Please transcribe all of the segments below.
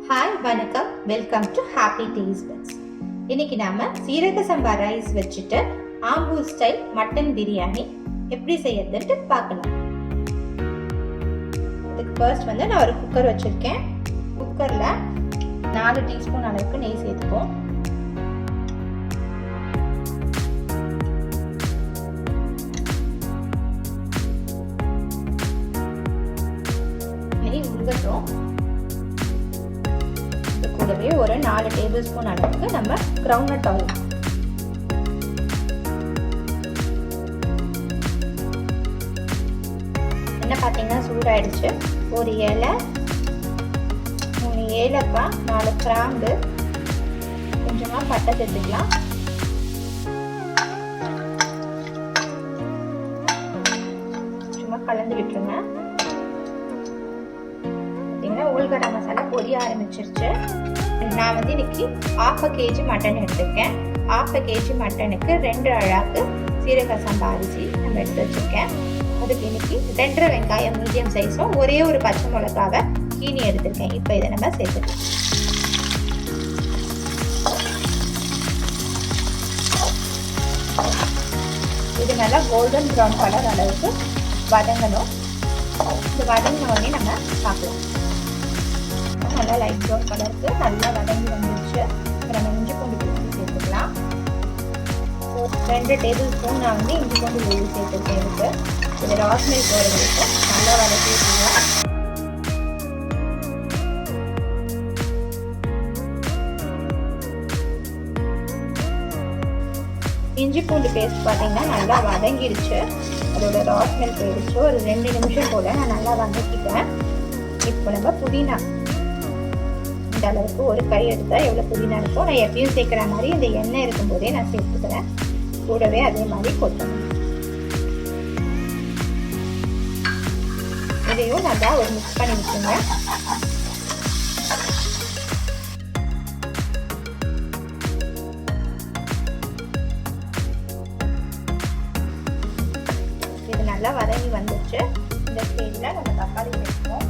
Hi வணக்கம், welcome to happy taste buds. இன்னைக்கு நாம சீரக சம்பா ரைஸ் வச்சுட்டு ஆம்பூர் ஸ்டைல் மட்டன் பிரியாணி எப்படி செய்யறதுன்னு பார்க்கலாம். இதுக்கு ஃபர்ஸ்ட் நான் ஒரு குக்கர் வச்சிருக்கேன். குக்கர்ல 4 டீஸ்பூன் அளவுக்கு நெய் சேர்த்துப்போம். நெய் உருகட்டும். கூடவே ஒரு 4 டேபிள் ஸ்பூன் அளவுக்கு நம்ம கிரவுண்ட்நட் ஆயில், என்ன பார்த்தீங்கன்னா சூடாயிடுச்சு. ஒரு இலை, 3 ஏலக்காய், 4 கிராம்பு, கொஞ்சமாக பட்டை சேர்த்துக்கலாம். சும்மா கலந்து விட்டுருங்க. உள்கரம் மசாலா பொரிய ஆரம்பிச்சிருச்சு. நான் இன்னைக்கு 1/2 kg மட்டன் எடுத்திருக்கேன். 1/2 kg மட்டனுக்கு 2 அழாக்கு சீரக சம்பா அரிசி நம்ம எடுத்து வச்சிருக்கேன். அதுக்கு இன்னைக்கு 2 வெங்காயம் மீடியம் சைஸும் ஒரே ஒரு பச்சை மிளகாவை கீனி எடுத்திருக்கேன். இப்போ இதை நம்ம சேர்த்துக்கலாம். இது நல்லா கோல்டன் ப்ரௌன் கலர் அளவுக்கு வதங்கணும். இது வதங்கின உடனே நம்ம பார்க்கலாம். நல்லா லைட் ப்ரௌன் கலருக்கு நல்லா வதங்கி வந்துருச்சு. இப்போ நம்ம இஞ்சி பூண்டு பேஸ்ட் சேர்த்துக்கலாம். 2 டேபிள் ஸ்பூன் நான் இஞ்சி பூண்டு பேஸ்ட் சேர்த்துருக்கேன். இதுக்கு இது ராஸ்மெரி போகிற வரைக்கும் நல்லா வதக்கிக்கலாம். இஞ்சி பூண்டு பேஸ்ட் பார்த்தீங்கன்னா நல்லா வதங்கிடுச்சு. அதோட ராஸ்மெல் போயிடுச்சு. ஒரு 2 நிமிஷம் போல் நான் நல்லா வதக்கிட்டேன். இப்போ நம்ம புதினா அளவுக்கு ஒரு கை எடுத்தா எவ்வளவு புதினா இருக்கும். நான் எப்பயும் சேர்க்கிற மாதிரி இந்த எண்ணெய் இருக்கும் போதே நான் சேர்த்துக்கிறேன். கூடவே அதே மாதிரி கொத்தமல்லி, இதையும் நல்லா ஒரு மிக்ஸ் பண்ணி விட்டுருங்க. இது நல்லா வதங்கி வந்துச்சு. இந்த ஸ்டேஜ்ல நம்ம தக்காளி சேர்ப்போம்.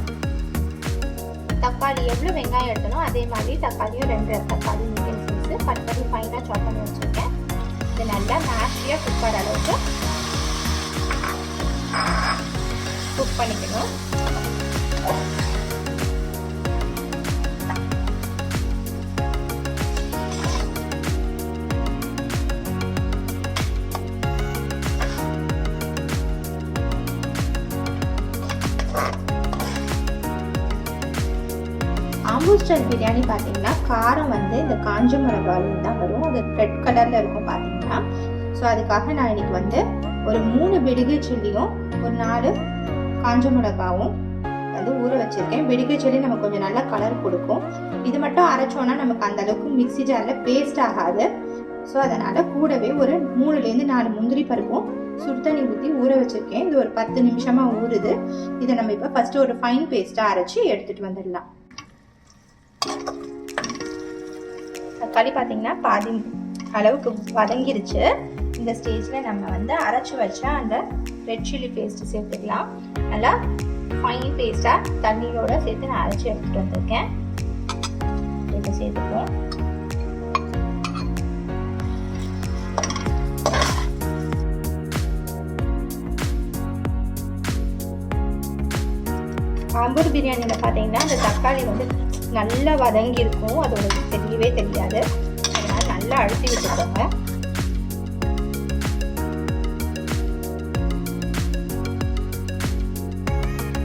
தக்காளி எவ்வளோ வெங்காயம் எடுக்கணும் அதே மாதிரி தக்காளியும் 2 தக்காளி மீடியம் சைஸு கட் பண்ணி ஃபைனாக சாப் பண்ணி வச்சுருக்கேன். இது நல்லா மேஷியாக குக்கர் அளவுக்கு குக் பண்ணிக்கணும். ஆம்பூர் ஸ்டைல் பிரியாணி பார்த்தீங்கன்னா காரம் இந்த காஞ்ச மிளகாயும் தான் வரும். அது ரெட் கலரில் இருக்கும் பார்த்தீங்கன்னா. ஸோ அதுக்காக நான் இன்னைக்கு ஒரு 3 பிடிகை சில்லியும் ஒரு 4 காஞ்ச மிளகாவும் ஊற வச்சுருக்கேன். பிடிகை சில்லி நமக்கு கொஞ்சம் நல்லா கலர் கொடுக்கும். இது மட்டும் அரைச்சோன்னா நமக்கு அந்த அளவுக்கு மிக்ஸி ஜாரில் பேஸ்ட் ஆகாது. ஸோ அதனால் கூடவே ஒரு 3லேருந்து 4 முந்திரி பருப்பும் சுடுதண்ணி ஊற்றி ஊற வச்சுருக்கேன். இது ஒரு 10 நிமிஷமாக ஊறுது. இதை நம்ம இப்போ ஃபஸ்ட்டு ஒரு ஃபைன் பேஸ்ட்டாக அரைச்சி எடுத்துகிட்டு வந்துடலாம். தக்காளி பார்த்தீங்கன்னா பாதி அளவுக்கு வதங்கிருச்சு. இந்த ஸ்டேஜில் நம்ம அரைச்சி வச்ச அந்த ரெட் சில்லி பேஸ்ட்டு சேர்த்துக்கலாம். நல்லா ஃபைன் பேஸ்ட்டாக தண்ணியோட சேர்த்து நான் அரைச்சி எடுத்துகிட்டு வந்திருக்கேன். இதை சேர்த்துப்போம். ஆம்பூர் பிரியாணியில் பார்த்தீங்கன்னா அந்த தக்காளி நல்லா வதங்கி இருக்கும். அதோட தெரியவே தெரியாது. அதனால நல்லா அழுத்தி விட்டுக்கோங்க.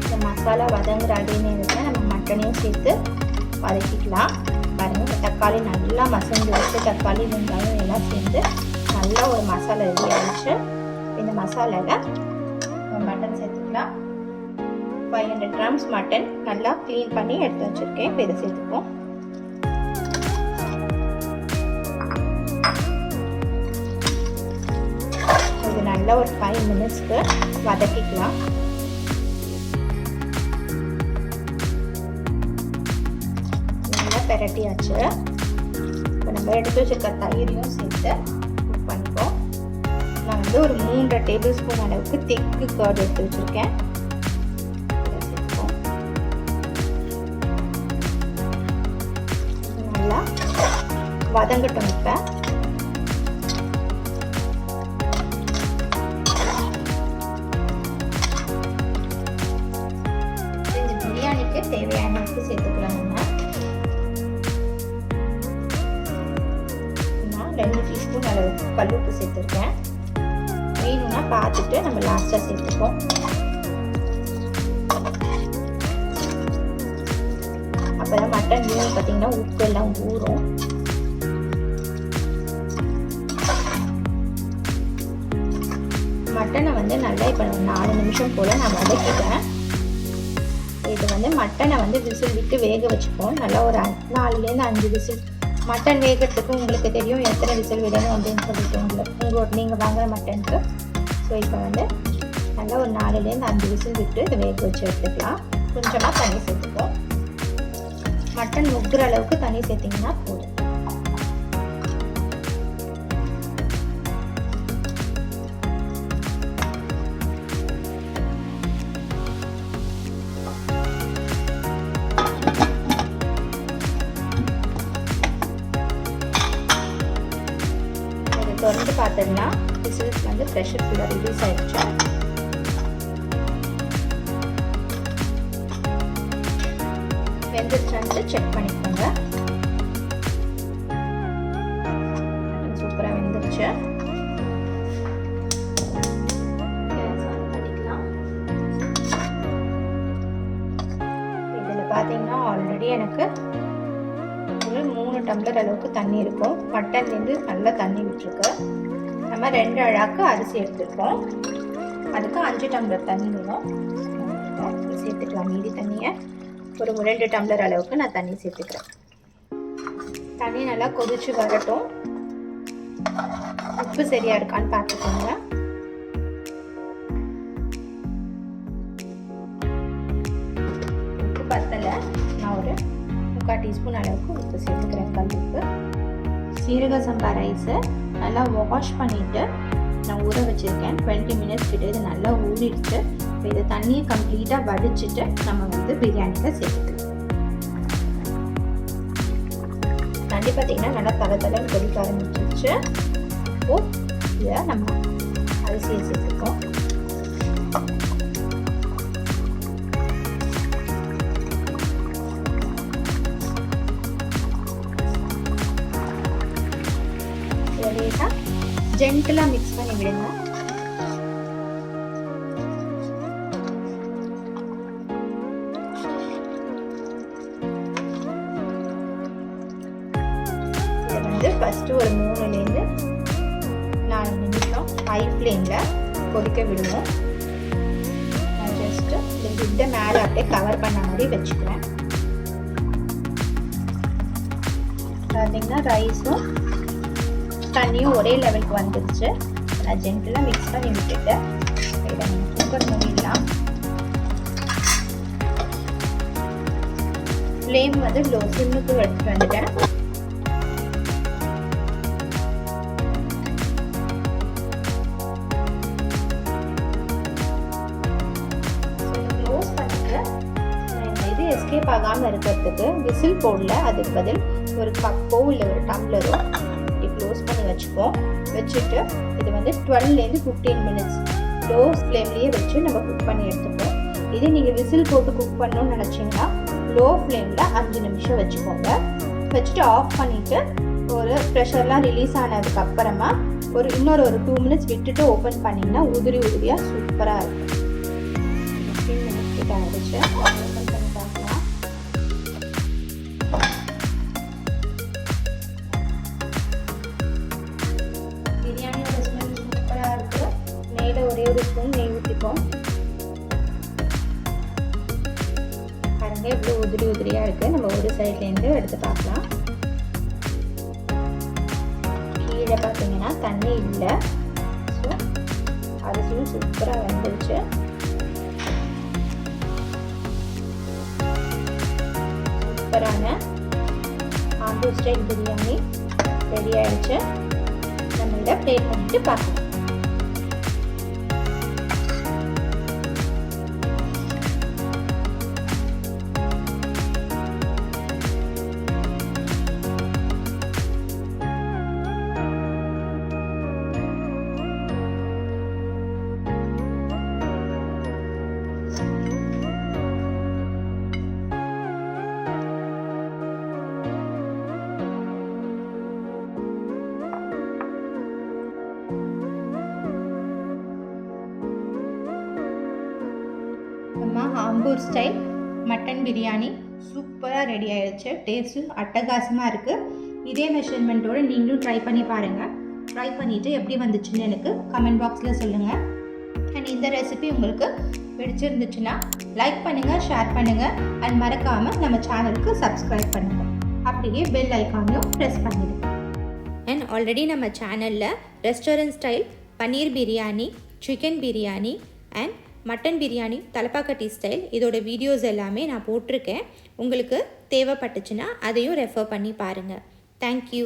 இந்த மசாலா வதங்குற அதே நேரத்தில் நம்ம மட்டனையும் சேர்த்து வதக்கிக்கலாம். பாருங்க, இந்த தக்காளி நல்லா மசஞ்சு வச்சு தக்காளி வெங்காயம் எல்லாம் சேர்ந்து நல்லா ஒரு மசாலா ரெடி ஆயிடுச்சு. இந்த மசாலாவில் மட்டன் சேர்த்துக்கலாம். 500 grams மட்டன் நல்லா க்ளீன் பண்ணி எடுத்து வச்சிருக்கேன். இப்போ இதை சேர்த்துப்போம். இது நல்லா ஒரு 5 மினிட்ஸ்க்கு வதக்கிக்கலாம். நல்லா பெரட்டியாச்சு. இப்போ நம்ம எடுத்து வச்சிருக்க தயிரையும் சேர்த்து குக் பண்ணிப்போம். நான் ஒரு 3 டேபிள் ஸ்பூன் அளவுக்கு திக்கு கர்ட் எடுத்து வச்சிருக்கேன். வதங்கட்டும். இப்போ இந்த பிரியாணிக்கு தேவையான உப்பு சேர்த்துக்கலாம். நான் 2 டீஸ்பூன் அளவுக்கு கல்லுப்பு சேர்த்துருக்கேன். வேணும்னா பார்த்துட்டு நம்ம லாஸ்ட்டாக சேர்த்துப்போம். அப்போதான் மட்டன் பார்த்தீங்கன்னா உப்பு எல்லாம் ஊறும். மட்டனை வந்து நல்லா இப்போ 4 நிமிஷம் போல் நான் வதக்கிட்டேன். இது வந்து மட்டனை வந்து விசில் விட்டு வேக வச்சுப்போம். நல்லா ஒரு 4லேருந்து 5 விசில். மட்டன் வேகிறதுக்கு உங்களுக்கு தெரியும் எத்தனை விசில் விடணும் அப்படின்னு சொல்லிட்டு நீங்கள் வாங்குகிற மட்டனுக்கு. ஸோ இப்போ வந்து நல்லா ஒரு 4லேருந்து 5 விசில் விட்டு இதை வேக வச்சு எடுத்துக்கலாம். கொஞ்சமாக தண்ணி சேர்த்துப்போம். மட்டன் முக்குற அளவுக்கு தண்ணி சேர்த்திங்கன்னா போதும். தொடர்ந்து பார்த்தோம்னா விசில்ஸ் வந்து ப்ரெஷர் ஃபுல்லாக ரிலீஸ் ஆயிடுச்சு. வெந்துருச்சான்னு செக் பண்ணிக்கோங்க. சூப்பராக வெந்துருச்சு. பண்ணிக்கலாம். இதில் பார்த்தீங்கன்னா ஆல்ரெடி எனக்கு ஒரு 3 டம்ளர் அளவுக்கு தண்ணி இருக்கும். மட்டன்லேருந்து நல்லா தண்ணி விட்டுருக்கு. நம்ம 2 அழாக்கு அரிசி எடுத்துருக்கோம். அதுக்கு 5 டம்ளர் தண்ணி வேணும். சேர்த்துக்கலாம். மீதி தண்ணியை ஒரு 2 டம்ளர் அளவுக்கு நான் தண்ணி சேர்த்துக்கிறேன். தண்ணி நல்லா கொதிச்சு வரட்டும். உப்பு சரியா இருக்கான்னு பார்த்துக்கோங்க. உப்பு பத்தலை. நான் ஒரு 3/4 டீஸ்பூன் அளவுக்கு உப்பு சேர்த்துக்கிறேன். கல் உப்பு. சீரக சம்பா ரைஸை நல்லா வாஷ் பண்ணிவிட்டு நான் ஊற வச்சுருக்கேன். 20 மினிட்ஸ் கிட்ட இது நல்லா ஊறிடுச்சு. இப்போ இதை தண்ணியை கம்ப்ளீட்டாக வடிச்சிட்டு நம்ம வந்து பிரியாணியில் சேர்த்துக்கலாம். தண்ணி பார்த்தீங்கன்னா நல்லா தலை கொதிக்க ஆரம்பிச்சிருச்சு. இப்போது இதை நம்ம அரிசியை சேர்த்துக்கோம். ஜென்டலா மிக்ஸ் பண்ணி விடுங்க. இதை வந்து ஃபர்ஸ்ட் ஒரு 3லேருந்து 4 நிமிஷம் ஹை ஃப்ளேம்ல கொதிக்க விடுவோம். நான் ஜஸ்ட் இந்த லிட்டை மேலே அப்படியே கவர் பண்ண மாதிரி வச்சுக்கிறேன். பார்த்தீங்கன்னா ரைஸும் தண்ணியும் ஒரே லெவலுக்கு வந்துடுச்சு. நான் ஜென்டலாக மிக்ஸ் பண்ணி விட்டுட்டு இதை குக்கர் மூடிடலாம். ஃப்ளேம் வந்து லோ சிம்முக்கு எடுத்துட்டு வந்துட்டேன். க்ளோஸ் பண்ணிட்டு இது எஸ்கேப் ஆகாமல் இருக்கிறதுக்கு விசில் போடல. அதுக்கு பதில் ஒரு கப்போ இல்லை ஒரு டம்ளரோ க்ளோஸ் பண்ணி வச்சுப்போம். வச்சுட்டு இது வந்து 12லேருந்து 15 மினிட்ஸ் லோ ஃப்ளேம்லேயே வச்சு நம்ம குக் பண்ணி எடுத்துப்போம். இது நீங்கள் விசில் போட்டு குக் பண்ணணும்னு நினச்சிங்கன்னா லோ ஃப்ளேமில் 5 நிமிஷம் வச்சுக்கோங்க. வச்சுட்டு ஆஃப் பண்ணிவிட்டு ஒரு ப்ரெஷர்லாம் ரிலீஸ் ஆனதுக்கு அப்புறமா இன்னொரு 2 மினிட்ஸ் விட்டுட்டு ஓப்பன் பண்ணிங்கன்னா உதிரியாக சூப்பராக இருக்கும். 15 மினிட்ஸ் கிட்ட ஆகிடுச்சு. ஓப்பன் பண்ணி பார்க்கலாம். ஒரே ஒரு ஸ்பூன் நெய் ஊற்றிப்போம். பாருங்க இவ்வளோ உதிரியாக இருக்குது. நம்ம ஒரு சைட்லேருந்து எடுத்து பார்க்கலாம். கீழே பார்த்தீங்கன்னா தண்ணி இல்லை. ஸோ அரிசியும் சூப்பராக வந்துருச்சு. சூப்பரான ஆம்பூர் ஸ்டைல் பிரியாணி ரெடி ஆயிடுச்சு. நம்ம இதை பிளேட் பண்ணிட்டு பார்க்கலாம். அம்பூர் ஸ்டைல் மட்டன் பிரியாணி சூப்பராக ரெடி ஆயிடுச்சு. டேஸ்ட்டும் அட்டகாசமாக இருக்குது. இதே மெஷர்மெண்ட்டோடு நீங்களும் ட்ரை பண்ணி பாருங்கள். ட்ரை பண்ணிவிட்டு எப்படி வந்துச்சுன்னு எனக்கு கமெண்ட் பாக்ஸில் சொல்லுங்கள். அண்ட் இந்த ரெசிபி உங்களுக்கு பிடிச்சிருந்துச்சுன்னா லைக் பண்ணுங்கள், ஷேர் பண்ணுங்கள் அண்ட் மறக்காமல் நம்ம சேனலுக்கு சப்ஸ்கிரைப் பண்ணுங்கள். அப்படியே பெல் ஐக்கானையும் ப்ரெஸ் பண்ணிடுங்க. அண்ட் ஆல்ரெடி நம்ம சேனலில் restaurant style paneer biryani, chicken biryani and mutton biryani Thalappakatti style இதோட வீடியோஸ் எல்லாமே நான் போட்டிருக்கேன். உங்களுக்கு தேவைப்பட்டுச்சுன்னா அதையும் ரெஃபர் பண்ணி பாருங்கள். தேங்க்யூ.